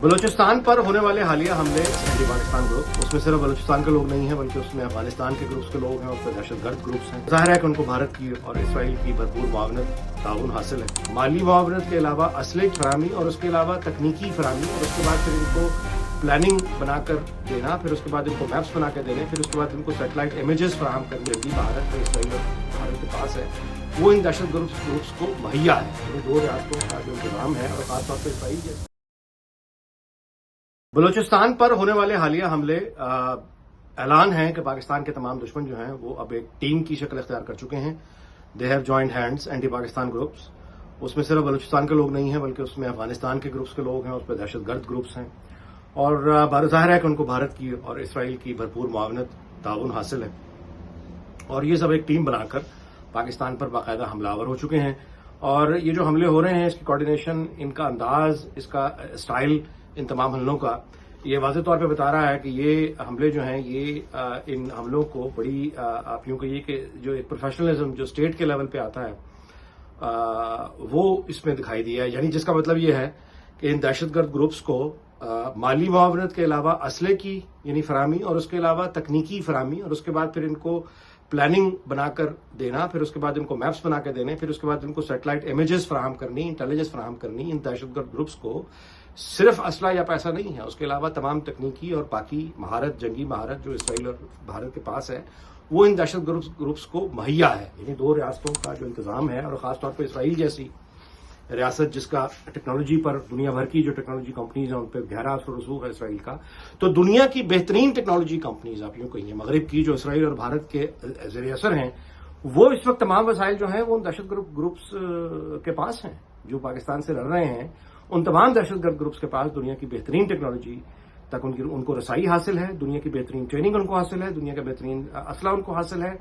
بلوچستان پر ہونے والے حالیہ حملے اینٹی پاکستان گروپ اس میں صرف بلوچستان کے لوگ نہیں ہیں بلکہ اس میں افغانستان کے گروپس کے لوگ ہیں، اس میں دہشت گرد گروپس ہیں۔ ظاہر ہے کہ ان کو بھارت کی اور اسرائیل کی بھرپور معاونت تعاون حاصل ہے، مالی معاونت کے علاوہ اسلحے کی فراہمی اور اس کے علاوہ تکنیکی فراہمی، اور اس کے بعد پھر ان کو پلاننگ بنا کر دینا، پھر اس کے بعد ان کو میپس بنا کے دینے، پھر اس کے بعد ان کو سیٹلائٹ امیجز فراہم کرنے کی بھارت میں اسرائیل اور بھارت کے پاس ہے، وہ ان دہشت گرد گروپس کو مہیا ہے۔ یعنی دو ریاستوں کا جو انتظام ہے اور خاص طور پہ اسرائیل جیسے بلوچستان پر ہونے والے حالیہ حملے اعلان ہے کہ پاکستان کے تمام دشمن جو ہیں وہ اب ایک ٹیم کی شکل اختیار کر چکے ہیں۔ They have joined hands anti Pakistan groups, اس میں صرف بلوچستان کے لوگ نہیں ہیں بلکہ اس میں افغانستان کے گروپس کے لوگ ہیں، اس پہ دہشت گرد گروپس ہیں، اور ظاہر ہے کہ ان کو بھارت کی اور اسرائیل کی بھرپور معاونت تعاون حاصل ہے، اور یہ سب ایک ٹیم بنا کر پاکستان پر باقاعدہ حملہ آور ہو چکے ہیں۔ اور یہ جو حملے ہو رہے ہیں اس کی کوارڈینیشن، ان کا انداز، اس کا اسٹائل ان تمام حملوں کا یہ واضح طور پہ بتا رہا ہے کہ یہ حملے جو ہیں یہ ان حملوں کو بڑی آپ یوں کہیے کہ جو ایک پروفیشنلزم جو اسٹیٹ کے لیول پہ آتا ہے وہ اس میں دکھائی دیا ہے، یعنی جس کا مطلب یہ ہے کہ ان دہشت گرد گروپس کو مالی معاونت کے علاوہ اسلحے کی یعنی فراہمی اور اس کے علاوہ تکنیکی فراہمی، اور اس کے بعد پھر ان کو پلاننگ بنا کر دینا، پھر اس کے بعد ان کو میپس بنا کے دینے، پھر اس کے بعد ان کو سیٹلائٹ امیجز فراہم کرنی، انٹیلیجنس فراہم کرنی۔ ان دہشت گرد گروپس کو صرف اسلحہ یا پیسہ نہیں ہے، اس کے علاوہ تمام تکنیکی اور باقی مہارت، جنگی مہارت جو اسرائیل اور بھارت کے پاس ہے وہ ان دہشت گروپس کو مہیا ہے۔ یعنی دو ریاستوں کا جو انتظام ہے، اور خاص طور پہ اسرائیل جیسی ریاست جس کا ٹیکنالوجی پر دنیا بھر کی جو ٹیکنالوجی کمپنیز ہیں ان پہ گہرا اثر و رسوخ ہے اسرائیل کا، تو دنیا کی بہترین ٹیکنالوجی کمپنیز آپ یوں کہیے مغرب کی جو اسرائیل اور بھارت کے زیر اثر ہیں، وہ اس وقت تمام وسائل جو ہیں وہ ان دہشت گرد گروپس کے پاس ہیں جو پاکستان سے لڑ رہے ہیں۔ ان تمام دہشت گرد گروپس کے پاس دنیا کی بہترین ٹیکنالوجی تک ان کو رسائی حاصل ہے، دنیا کی بہترین ٹریننگ ان کو حاصل ہے، دنیا کا بہترین اسلحہ ان کو حاصل ہے،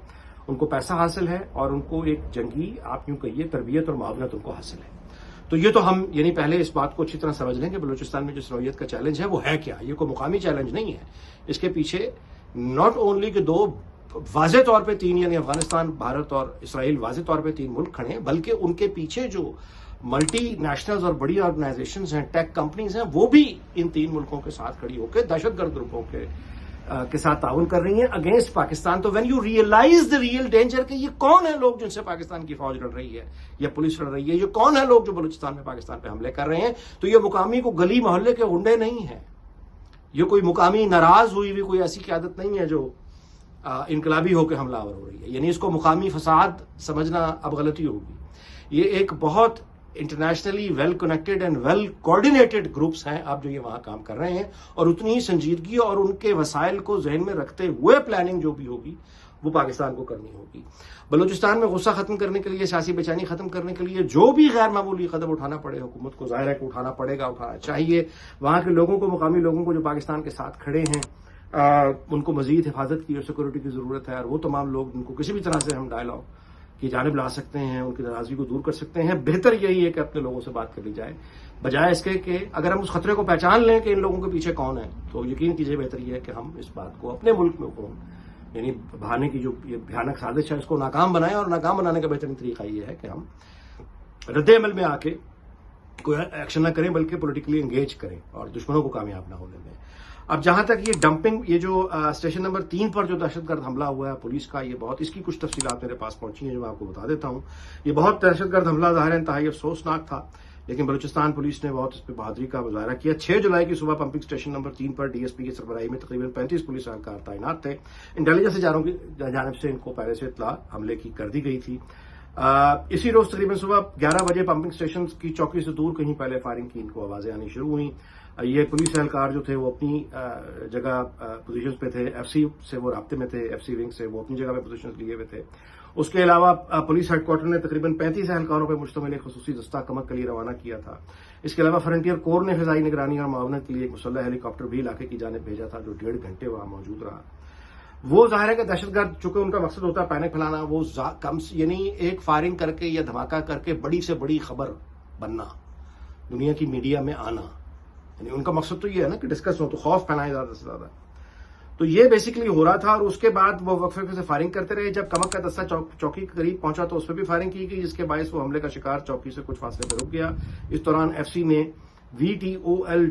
ان کو پیسہ حاصل ہے، اور ان کو ایک جنگی آپ یوں کہیے تربیت اور معاونت ان کو حاصل ہے۔ تو یہ تو ہم یعنی پہلے اس بات کو اچھی طرح سمجھ لیں کہ بلوچستان میں جو نوعیت کا چیلنج ہے وہ ہے کیا۔ یہ کوئی مقامی چیلنج نہیں ہے، اس کے پیچھے ناٹ اونلی کہ دو واضح طور پہ تین یعنی افغانستان، بھارت اور اسرائیل واضح طور پہ تین ملک کھڑے ہیں، بلکہ ان کے پیچھے جو ملٹی نیشنلز اور بڑی آرگنائزیشنز ہیں، ٹیک کمپنیز ہیں، وہ بھی ان تین ملکوں کے ساتھ کھڑی ہو کے دہشت گرد گروپوں کے ساتھ تعاون کر رہی ہیں اگینسٹ پاکستان۔ تو when you realise the real danger کہ یہ کون ہے لوگ جن سے پاکستان کی فوج لڑ رہی ہے یا پولیس لڑ رہی ہے، یہ کون ہے لوگ جو بلوچستان میں پاکستان پہ حملے کر رہے ہیں، تو یہ مقامی کو گلی محلے کے غنڈے نہیں ہیں، یہ کوئی مقامی ناراض ہوئی ہوئی کوئی ایسی قیادت نہیں ہے جو انقلابی ہو کے حملہ آور ہو رہی ہے۔ یعنی اس کو مقامی فساد سمجھنا اب غلطی ہوگی۔ یہ ایک بہت internationally well connected and well coordinated groups ہیں آپ جو یہ وہاں کام کر رہے ہیں، اور اتنی ہی سنجیدگی اور ان کے وسائل کو ذہن میں رکھتے ہوئے پلاننگ جو بھی ہوگی وہ پاکستان کو کرنی ہوگی۔ بلوچستان میں غصہ ختم کرنے کے لیے، سیاسی بے چینی ختم کرنے کے لیے جو بھی غیر معمولی قدم اٹھانا پڑے حکومت کو ظاہر ہے کہ اٹھانا پڑے گا، اٹھانا چاہیے۔ وہاں کے لوگوں کو، مقامی لوگوں کو جو پاکستان کے ساتھ کھڑے ہیں، ان کو مزید حفاظت کی اور سیکورٹی کی ضرورت ہے، اور وہ تمام لوگ جن کو کسی بھی طرح سے ہم ڈائلاگ کی جانب لا سکتے ہیں، ان کی ناراضگی کو دور کر سکتے ہیں۔ بہتر یہی ہے کہ اپنے لوگوں سے بات کر لی جائے، بجائے اس کے کہ اگر ہم اس خطرے کو پہچان لیں کہ ان لوگوں کے پیچھے کون ہے، تو یقین کیجیے بہتر یہ ہے کہ ہم اس بات کو اپنے ملک میں یعنی بھانے کی جو یہ بھیانک سازش ہے اس کو ناکام بنائیں، اور ناکام بنانے کا بہترین طریقہ یہ ہے کہ ہم رد عمل میں آ کے کوئی ایکشن نہ کریں بلکہ پولیٹیکلی انگیج کریں اور دشمنوں کو کامیاب نہ ہونے دیں۔ اب جہاں تک یہ ڈمپنگ، یہ جو اسٹیشن نمبر 3 پر جو دہشت گرد حملہ ہوا ہے پولیس کا، یہ بہت اس کی کچھ تفصیلات میرے پاس پہنچی ہیں جو میں آپ کو بتا دیتا ہوں۔ یہ بہت دہشت گرد حملہ ظاہر انتہائی افسوسناک تھا، لیکن بلوچستان پولیس نے بہت اس پہ بہادری کا مظاہرہ کیا۔ 6 جولائی کی صبح پمپنگ اسٹیشن نمبر 3 پر ڈی ایس پی کی سربراہی میں تقریباً 35 پولیس اہلکار تعینات تھے۔ انٹیلیجنس اداروں کی جانب سے ان کو پہلے سے اطلاع حملے کی کر دی گئی تھی۔ اسی روز تقریباً صبح 11 بجے پمپنگ اسٹیشن کی چوکی سے دور کہیں پہلے فائرنگ کی ان کو آوازیں آنی شروع ہوئیں۔ یہ پولیس اہلکار جو تھے وہ اپنی جگہ پوزیشنز پہ تھے، ایف سی سے وہ رابطے میں تھے، ایف سی ونگ سے وہ اپنی جگہ پہ پوزیشنز لیے ہوئے تھے۔ اس کے علاوہ پولیس ہیڈ کوارٹر نے تقریباً 35 اہلکاروں پہ مشتمل ایک خصوصی دستہ کمک کے لیے روانہ کیا تھا۔ اس کے علاوہ فرنٹیئر کور نے فضائی نگرانی اور معاونت کے لیے ایک مسلح ہیلی کاپٹر بھی علاقے کی جانب بھیجا تھا جو 1.5 گھنٹے وہاں موجود رہا۔ وہ ظاہر ہے کہ دہشت گرد چونکہ ان کا مقصد ہوتا ہے پینک پھیلانا، وہ یعنی ایک فائرنگ کر کے یا دھماکہ کر کے بڑی سے بڑی خبر بننا، دنیا کی میڈیا میں آنا، یعنی ان کا مقصد تو یہ ہے نا کہ ڈسکس ہو، تو خوف پھیلائیں زیادہ سے زیادہ۔ تو یہ بیسیکلی ہو رہا تھا، اور اس کے بعد وہ وقفے سے فائرنگ کرتے رہے۔ جب کمک کا دستہ چوکی کے قریب پہنچا تو اس پہ بھی فائرنگ کی گئی، جس کے باعث وہ حملے کا شکار چوکی سے کچھ فاصلے پہ رک گیا۔ اس دوران ایف سی نے VTOL